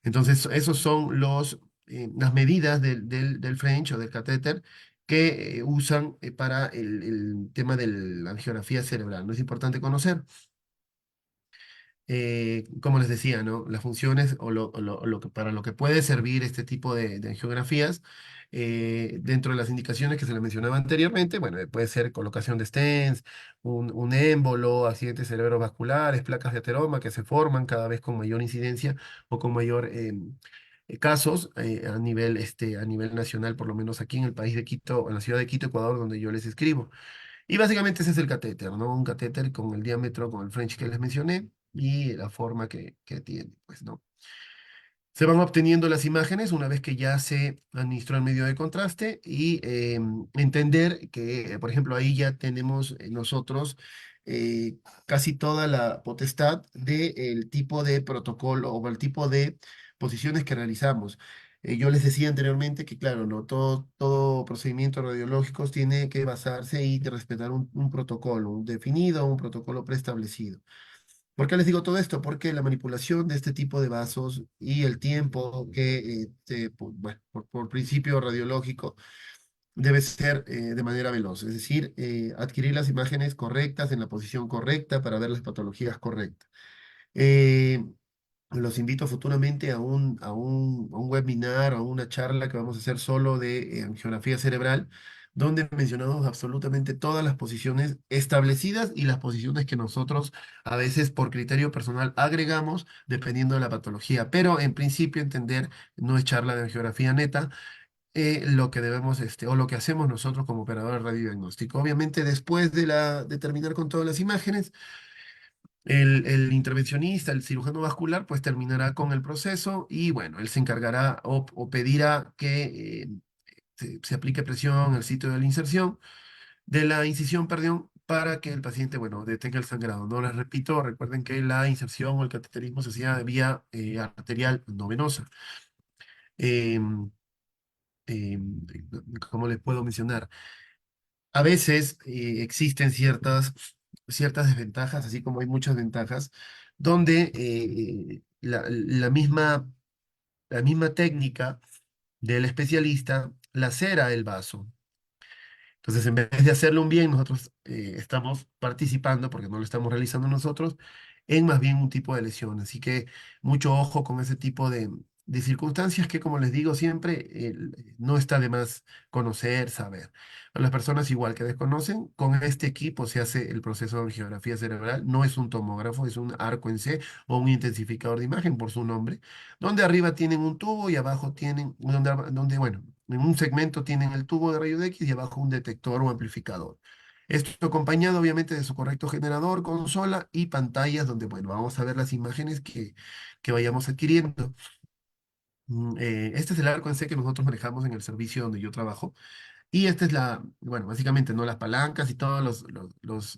Entonces, esos son las medidas del French o del catéter que usan para el tema de la angiografía cerebral. ¿No es importante conocer? Como les decía, ¿no? Las funciones o para lo que puede servir este tipo de angiografías, dentro de las indicaciones que se les mencionaba anteriormente, bueno, puede ser colocación de stents, un émbolo, accidentes cerebrovasculares, placas de ateroma que se forman cada vez con mayor incidencia o con mayor casos a nivel nacional, por lo menos aquí en el país de Quito, en la ciudad de Quito, Ecuador, donde yo les escribo. Y básicamente ese es el catéter, ¿no? Un catéter con el diámetro, con el French que les mencioné y la forma que tiene, pues, ¿no? Se van obteniendo las imágenes una vez que ya se administró el medio de contraste y entender que, por ejemplo, ahí ya tenemos nosotros eh, casi toda la potestad del tipo de protocolo o el tipo de posiciones que realizamos. Yo les decía anteriormente que, claro, no todo procedimiento radiológico tiene que basarse y de respetar un protocolo, un definido, un protocolo preestablecido. ¿Por qué les digo todo esto? Porque la manipulación de este tipo de vasos y el tiempo que, bueno, por principio radiológico, debe ser de manera veloz, es decir, adquirir las imágenes correctas en la posición correcta para ver las patologías correctas. Eh, los invito futuramente a un webinar o a una charla que vamos a hacer solo de angiografía cerebral, donde mencionamos absolutamente todas las posiciones establecidas y las posiciones que nosotros a veces por criterio personal agregamos dependiendo de la patología. Pero en principio entender, no es charla de angiografía neta, lo que debemos, o lo que hacemos nosotros como operadores radiodiagnóstico. Obviamente después de terminar con todas las imágenes, el intervencionista, el cirujano vascular, pues terminará con el proceso y bueno, él se encargará o pedirá que se aplique presión al sitio de la inserción, de la incisión, perdón, para que el paciente, bueno, detenga el sangrado. No les repito, recuerden que la inserción o el cateterismo se hacía vía arterial no venosa. Em, em, ¿Cómo les puedo mencionar? A veces existen ciertas desventajas, así como hay muchas ventajas, donde la misma técnica del especialista lacera el vaso. Entonces, en vez de hacerlo un bien, nosotros estamos participando, porque no lo estamos realizando nosotros, en más bien un tipo de lesión. Así que mucho ojo con ese tipo de circunstancias que, como les digo siempre, no está de más conocer, saber. A las personas igual que desconocen, con este equipo se hace el proceso de angiografía cerebral. No es un tomógrafo, es un arco en C o un intensificador de imagen por su nombre, donde arriba tienen un tubo y abajo tienen, donde bueno, en un segmento tienen el tubo de rayos X y abajo un detector o amplificador. Esto acompañado obviamente de su correcto generador, consola y pantallas donde, bueno, vamos a ver las imágenes que vayamos adquiriendo. Este es el arco en C que nosotros manejamos en el servicio donde yo trabajo. Y esta es bueno, básicamente, ¿no? Las palancas y todas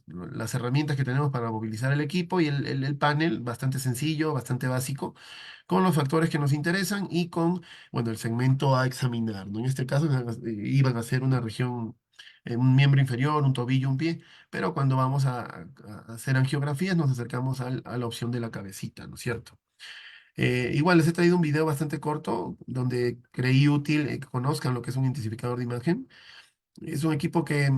las herramientas que tenemos para movilizar el equipo y el panel, bastante sencillo, bastante básico, con los factores que nos interesan y con, bueno, el segmento a examinar, ¿no? En este caso iban a ser una región, un miembro inferior, un tobillo, un pie, pero cuando vamos a hacer angiografías nos acercamos a la opción de la cabecita, ¿no es cierto? Igual les he traído un video bastante corto donde creí útil que conozcan lo que es un intensificador de imagen. Es un equipo que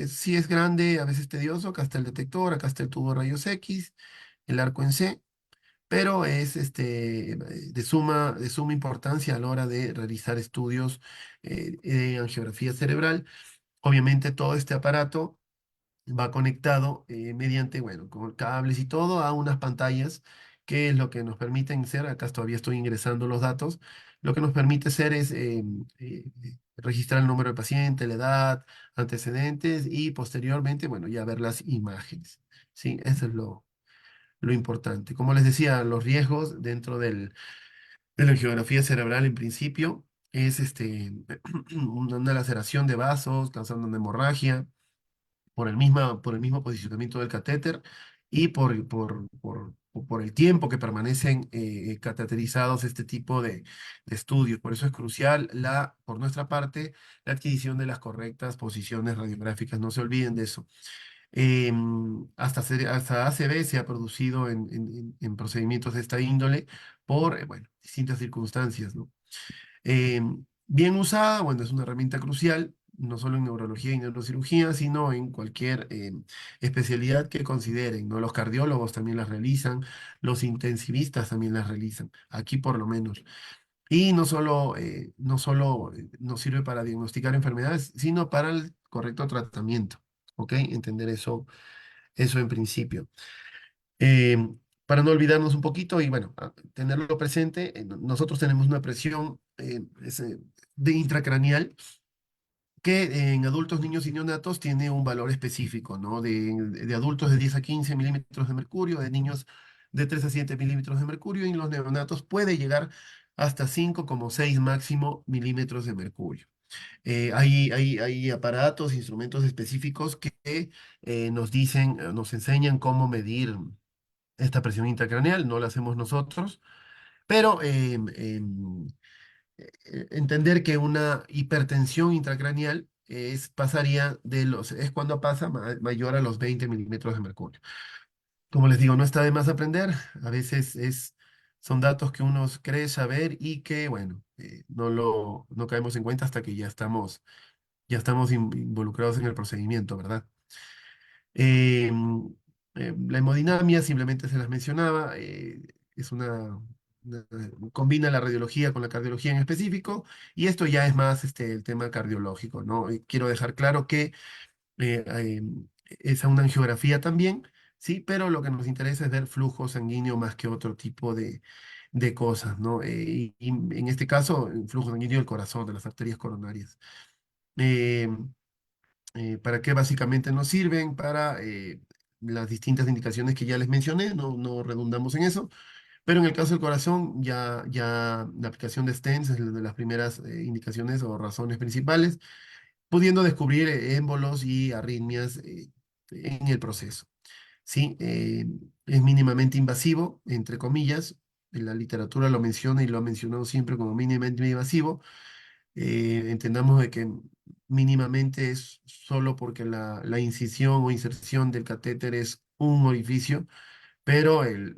sí es grande, a veces tedioso. Acá está el detector, acá está el tubo de rayos X, el arco en C, pero es de suma importancia a la hora de realizar estudios de angiografía cerebral. Obviamente todo este aparato va conectado mediante, bueno, con cables y todo a unas pantallas, que es lo que nos permiten ser, acá todavía estoy ingresando los datos, lo que nos permite ser es registrar el número de paciente, la edad, antecedentes y posteriormente, bueno, ya ver las imágenes. Sí, eso es lo importante. Como les decía, los riesgos dentro de la angiografía cerebral en principio es una laceración de vasos causando una hemorragia por el mismo posicionamiento del catéter y por el tiempo que permanecen cateterizados este tipo de estudios. Por eso es crucial por nuestra parte, la adquisición de las correctas posiciones radiográficas. No se olviden de eso. Hasta ACV se ha producido en procedimientos de esta índole por, bueno, distintas circunstancias, ¿no? Eh, Bien usada, bueno, es una herramienta crucial, no solo en neurología y neurocirugía, sino en cualquier especialidad que consideren, ¿no? Los cardiólogos también las realizan, los intensivistas también las realizan, aquí por lo menos. Y no solo nos sirve para diagnosticar enfermedades, sino para el correcto tratamiento, ¿ok? Entender eso en principio. Eh, para no olvidarnos un poquito y bueno, tenerlo presente, nosotros tenemos una presión de intracraneal que en adultos, niños y neonatos tiene un valor específico, ¿no? De adultos de 10 a 15 milímetros de mercurio, de niños de 3 a 7 milímetros de mercurio y en los neonatos puede llegar hasta 5,6 máximo milímetros de mercurio. Hay aparatos, instrumentos específicos que nos dicen, nos enseñan cómo medir esta presión intracraneal, no la hacemos nosotros, pero entender que una hipertensión intracraneal es cuando pasa mayor a los 20 milímetros de mercurio. Como les digo, no está de más aprender, a veces son datos que uno cree saber y que, bueno, no caemos en cuenta hasta que ya estamos involucrados en el procedimiento, ¿verdad? Eh, la hemodinamia, simplemente se las mencionaba, es combina la radiología con la cardiología en específico, y esto ya es más el tema cardiológico, ¿no? Quiero dejar claro que eh, eh, es una angiografía también, sí, pero lo que nos interesa es ver flujo sanguíneo más que otro tipo de cosas, ¿no? Y en este caso, el flujo sanguíneo del corazón, de las arterias coronarias. Eh, ¿Para qué básicamente nos sirven? Para las distintas indicaciones que ya les mencioné, no redundamos en eso, pero en el caso del corazón, ya la aplicación de stents es una de las primeras indicaciones o razones principales, pudiendo descubrir émbolos y arritmias en el proceso. ¿Sí? Es mínimamente invasivo, entre comillas, en la literatura lo menciona y lo ha mencionado siempre como mínimamente invasivo. Entendamos de que mínimamente es solo porque la incisión o inserción del catéter es un orificio, pero el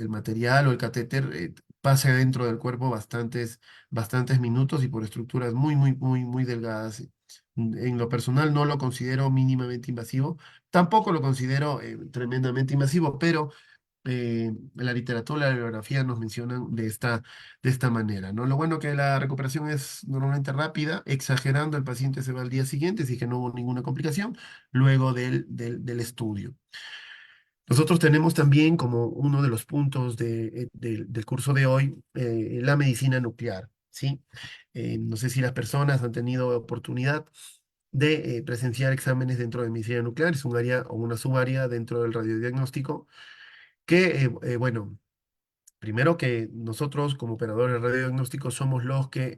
material o el catéter pasa dentro del cuerpo bastantes minutos y por estructuras muy, muy, muy, muy delgadas. En lo personal no lo considero mínimamente invasivo, tampoco lo considero tremendamente invasivo, pero la literatura, la bibliografía nos mencionan de esta manera, ¿no? Lo bueno que la recuperación es normalmente rápida, exagerando, el paciente se va al día siguiente, si es que no hubo ninguna complicación, luego del estudio. Nosotros tenemos también como uno de los puntos del curso de hoy la medicina nuclear, ¿sí? No sé si las personas han tenido oportunidad de presenciar exámenes dentro de medicina nuclear, es un área o una subárea dentro del radiodiagnóstico que, bueno, primero que nosotros como operadores radiodiagnósticos somos los que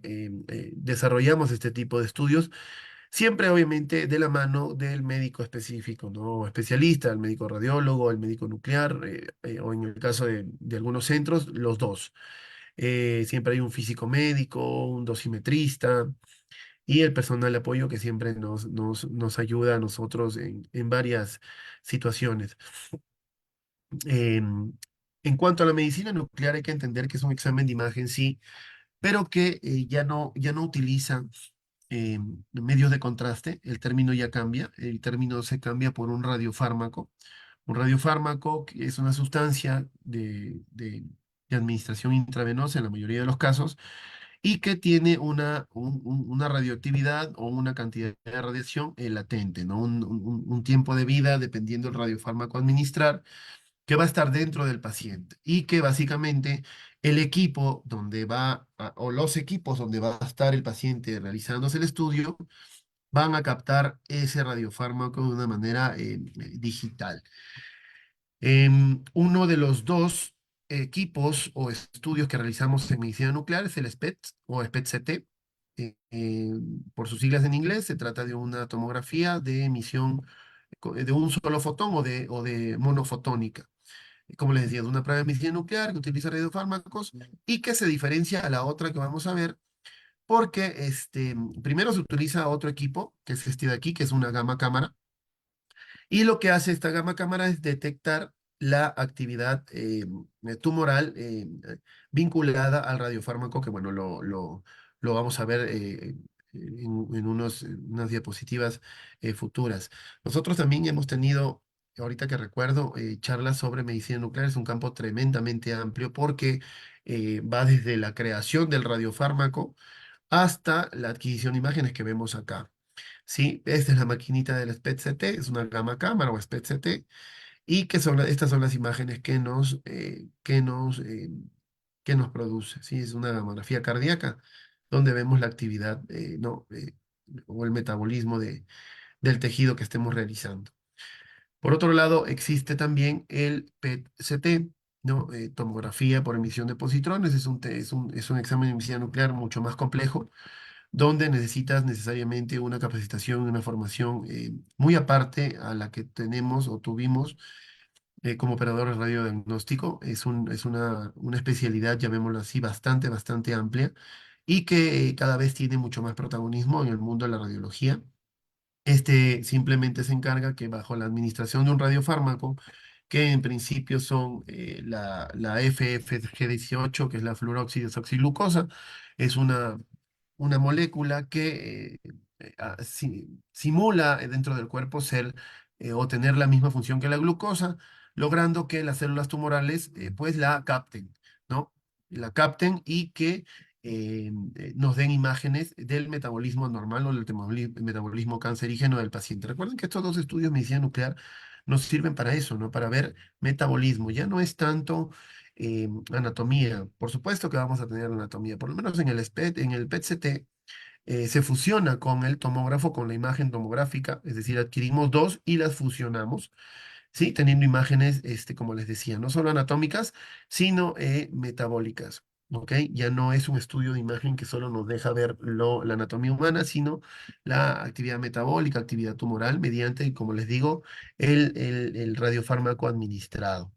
desarrollamos este tipo de estudios, siempre obviamente de la mano del médico específico, ¿no? Especialista, el médico radiólogo, el médico nuclear, o en el caso de algunos centros, los dos. Siempre hay un físico médico, un dosimetrista y el personal de apoyo que siempre nos ayuda a nosotros en varias situaciones. Em, en cuanto a la medicina nuclear, hay que entender que es un examen de imagen, sí, pero que ya no utiliza medios de contraste. El término ya cambia, el término se cambia por un radiofármaco. Un radiofármaco que es una sustancia de administración intravenosa en la mayoría de los casos y que tiene una radioactividad o una cantidad de radiación latente, ¿no? Un tiempo de vida dependiendo del radiofármaco a administrar que va a estar dentro del paciente y que básicamente el equipo o los equipos donde va a estar el paciente realizándose el estudio van a captar ese radiofármaco de una manera digital. Uno de los dos equipos o estudios que realizamos en medicina nuclear es el SPET o SPET-CT. Por sus siglas en inglés, se trata de una tomografía de emisión de un solo fotón o de monofotónica. Como les decía, es una prueba de medicina nuclear que utiliza radiofármacos y que se diferencia a la otra que vamos a ver porque primero se utiliza otro equipo, que es este de aquí, que es una gamma cámara, y lo que hace esta gamma cámara es detectar la actividad tumoral vinculada al radiofármaco, que bueno, lo vamos a ver en unas diapositivas futuras. Nosotros también hemos tenido, ahorita que recuerdo, charlas sobre medicina nuclear. Es un campo tremendamente amplio porque va desde la creación del radiofármaco hasta la adquisición de imágenes que vemos acá. Sí, esta es la maquinita del SPECT-CT, es una gamma cámara o SPECT-CT, y estas son las imágenes que nos produce. ¿Sí? Es una mamografía cardíaca donde vemos la actividad ¿no? O el metabolismo del tejido que estemos realizando. Por otro lado, existe también el PET-CT, ¿no? Tomografía por emisión de positrones. Es un examen de medicina nuclear mucho más complejo donde necesitas necesariamente una capacitación y una formación muy aparte a la que tenemos o tuvimos como operadores de radiodiagnóstico. Es una especialidad, llamémoslo así, bastante amplia y que cada vez tiene mucho más protagonismo en el mundo de la radiología. Este simplemente se encarga que bajo la administración de un radiofármaco, que en principio son la FFG18, que es la fluoroxidesoxiglucosa, es una molécula que simula dentro del cuerpo ser o tener la misma función que la glucosa, logrando que las células tumorales pues la capten, ¿no? La capten y que nos den imágenes del metabolismo normal o del metabolismo cancerígeno del paciente. Recuerden que estos dos estudios de medicina nuclear nos sirven para eso, ¿no? Para ver metabolismo. Ya no es tanto anatomía. Por supuesto que vamos a tener anatomía, por lo menos en el PET-CT se fusiona con el tomógrafo, con la imagen tomográfica, es decir, adquirimos dos y las fusionamos. ¿Sí? Teniendo imágenes, como les decía, no solo anatómicas, sino metabólicas. ¿Ok? Ya no es un estudio de imagen que solo nos deja ver la anatomía humana, sino la actividad metabólica, actividad tumoral, mediante, como les digo, el radiofármaco administrado.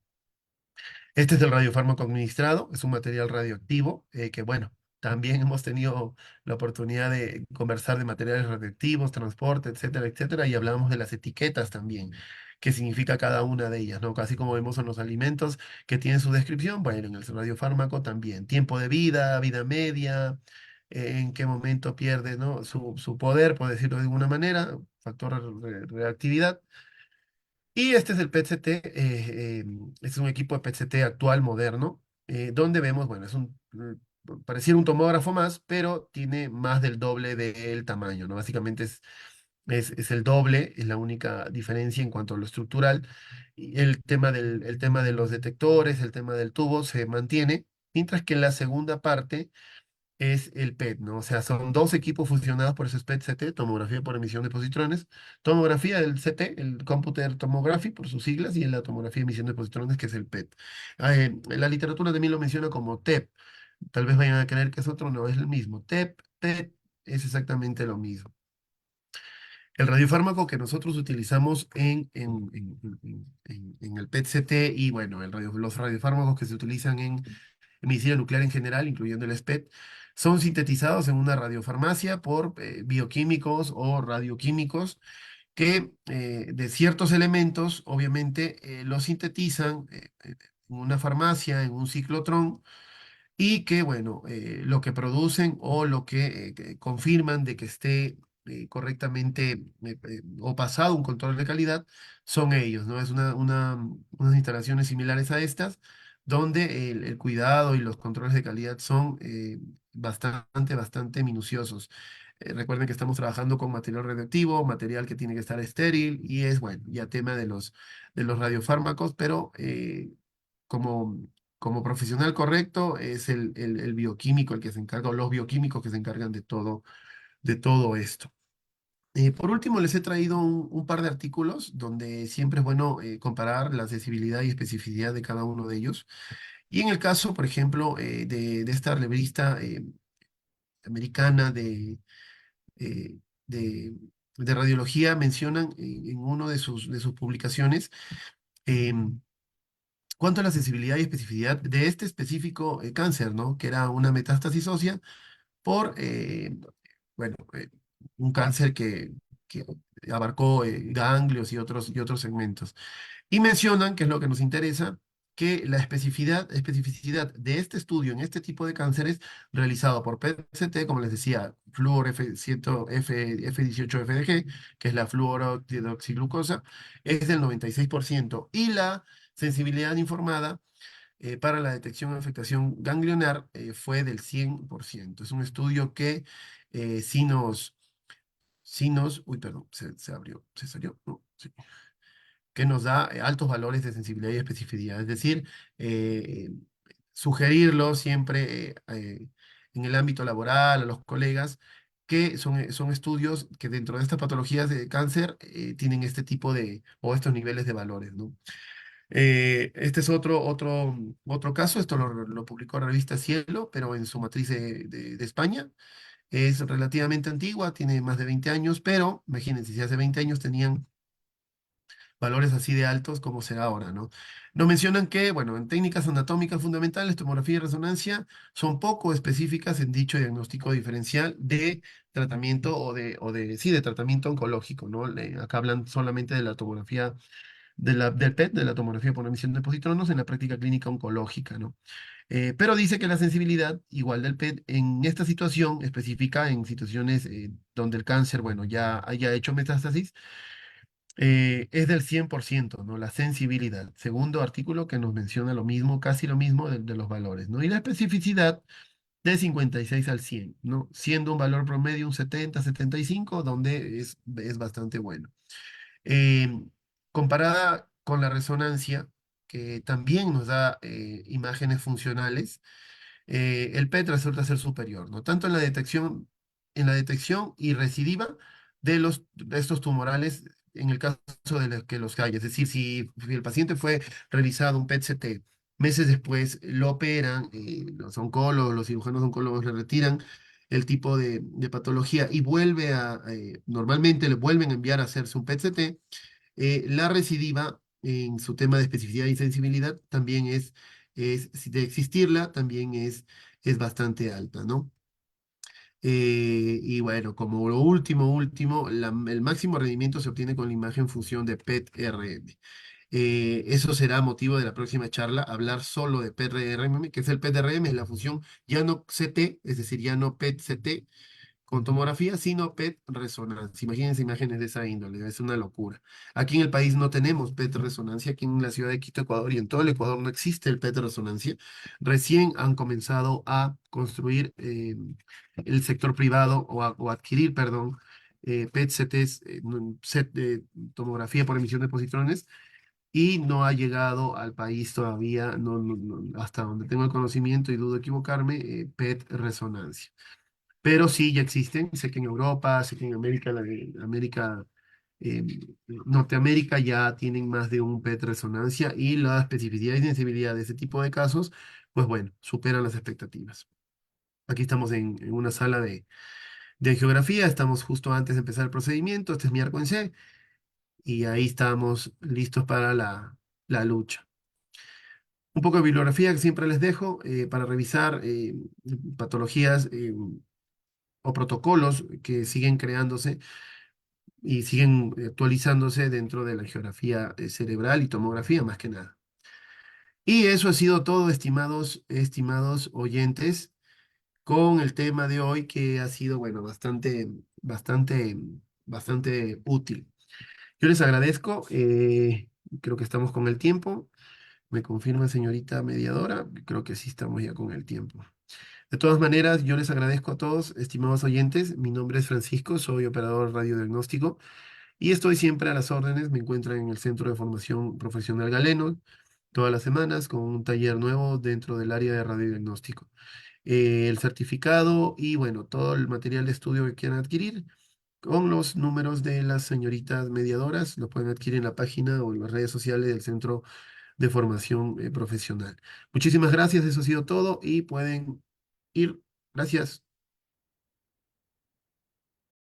Este es el radiofármaco administrado, es un material radioactivo que, bueno, también hemos tenido la oportunidad de conversar de materiales radioactivos, transporte, etcétera, etcétera, y hablamos de las etiquetas también, qué significa cada una de ellas, ¿no? Casi como vemos en los alimentos que tienen su descripción, bueno, en el radiofármaco también, tiempo de vida, vida media, en qué momento pierde, ¿no? Su poder, por decirlo de alguna manera, factor de reactividad. Y este es el PET-CT, este es un equipo de PET-CT actual, moderno, donde vemos, bueno, pareciera un tomógrafo más, pero tiene más del doble del tamaño, ¿no? Básicamente es el doble, es la única diferencia en cuanto a lo estructural. Y el tema de los detectores, el tema del tubo se mantiene, mientras que la segunda parte es el PET, ¿no? O sea, son dos equipos fusionados, por eso es PET-CT, tomografía por emisión de positrones, tomografía del CT, el Computer Tomography por sus siglas, y la tomografía de emisión de positrones, que es el PET. La literatura también lo menciona como TEP, tal vez vayan a creer que es otro, no, es el mismo. TEP, PET, es exactamente lo mismo. El radiofármaco que nosotros utilizamos en el PET-CT y bueno, los radiofármacos que se utilizan en medicina nuclear en general, incluyendo el SPET, son sintetizados en una radiofarmacia por bioquímicos o radioquímicos que de ciertos elementos, obviamente, los sintetizan en una farmacia, en un ciclotrón, y que, bueno, lo que producen o lo que confirman de que esté correctamente o pasado un control de calidad son ellos, ¿no? Es unas instalaciones similares a estas, donde el cuidado y los controles de calidad son bastante minuciosos. Recuerden que estamos trabajando con material radioactivo, material que tiene que estar estéril, y es, bueno, ya tema de los radiofármacos, pero como como profesional correcto, es el bioquímico el que se encarga, o los bioquímicos que se encargan de todo esto. Por último, les he traído un par de artículos donde siempre es bueno comparar la accesibilidad y especificidad de cada uno de ellos. Y en el caso, por ejemplo, de esta revista americana eh, de de Radiología mencionan en una de sus publicaciones em, cuanto a la sensibilidad y especificidad de este específico cáncer, ¿no? Que era una metástasis ósea por, bueno, un cáncer que abarcó ganglios y otros segmentos. Y mencionan, que es lo que nos interesa, que la especificidad de este estudio en este tipo de cánceres realizado por PET-CT, como les decía, flúor F100, F18FDG, que es la fluorodeoxiglucosa, es del 96%. Y la sensibilidad informada para la detección de afectación ganglionar fue del 100%. Es un estudio que sí uy, perdón, se abrió, se salió, no, sí, que nos da altos valores de sensibilidad y especificidad. Es decir, eh, sugerirlo siempre en el ámbito laboral a los colegas que son estudios que dentro de estas patologías de cáncer tienen este tipo de, o estos niveles de valores, ¿no? Este es otro caso, esto lo publicó la revista Cielo, pero en su matriz de España. Es relativamente antigua, tiene más de 20 años, pero imagínense, si hace 20 años tenían valores así de altos, ¿cómo será ahora, no? Nos mencionan que, bueno, en técnicas anatómicas fundamentales, tomografía y resonancia son poco específicas en dicho diagnóstico diferencial de tratamiento sí, de tratamiento oncológico, ¿no? Acá hablan solamente de la tomografía del PET, de la tomografía por emisión de positronos en la práctica clínica oncológica, ¿no? Pero dice que la sensibilidad, igual del PET, en esta situación específica, en situaciones donde el cáncer, bueno, ya haya hecho metástasis, es del 100%, ¿no? La sensibilidad. Segundo artículo que nos menciona lo mismo, casi lo mismo de los valores, ¿no? Y la especificidad de 56 al 100, ¿no? Siendo un valor promedio un 70, 75, donde es bastante bueno. Eh, Comparada con la resonancia, que también nos da imágenes funcionales, el PET resulta ser superior, ¿no? Tanto en la detección y recidiva de estos tumorales en el caso de que los haya. Es decir, si el paciente fue revisado un PET-CT, meses después lo operan, los oncólogos, los cirujanos oncólogos le retiran el tipo de patología y normalmente le vuelven a enviar a hacerse un PET-CT, la recidiva en su tema de especificidad y sensibilidad también si de existirla, también es bastante alta, ¿no? Y bueno, como lo último, el máximo rendimiento se obtiene con la imagen función de PET-RM. Eso será motivo de la próxima charla, hablar solo de PET-RM, que es el PET-RM, es la función ya no CT, es decir, ya no PET-CT, con tomografía, sino PET resonancia. Imagínense imágenes de esa índole, es una locura. Aquí en el país no tenemos PET resonancia, aquí en la ciudad de Quito, Ecuador, y en todo el Ecuador no existe el PET resonancia. Recién han comenzado a construir el sector privado o adquirir, perdón, PET-CTs, tomografía por emisión de positrones, y no ha llegado al país todavía, hasta donde tengo el conocimiento y dudo equivocarme, PET resonancia. Pero sí, ya existen. Sé que en Europa, sé que en América, eh, Norteamérica ya tienen más de un PET resonancia y la especificidad y sensibilidad de ese tipo de casos, pues bueno, superan las expectativas. Aquí estamos en una sala de geografía, estamos justo antes de empezar el procedimiento, este es mi arco en C, y ahí estamos listos para la lucha. Un poco de bibliografía que siempre les dejo para revisar patologías o protocolos que siguen creándose y siguen actualizándose dentro de la geografía cerebral y tomografía más que nada. Y eso ha sido todo, estimados oyentes, con el tema de hoy que ha sido, bueno, bastante, bastante útil. Yo les agradezco, creo que estamos con el tiempo. Me confirma, señorita mediadora, creo que sí estamos ya con el tiempo. De todas maneras, yo les agradezco a todos, estimados oyentes. Mi nombre es Francisco, soy operador radiodiagnóstico y estoy siempre a las órdenes. Me encuentro en el Centro de Formación Profesional Galeno todas las semanas con un taller nuevo dentro del área de radiodiagnóstico. El certificado y bueno, todo el material de estudio que quieran adquirir con los números de las señoritas mediadoras lo pueden adquirir en la página o en las redes sociales del Centro de Formación Profesional. Muchísimas gracias, eso ha sido todo y pueden ir. Gracias.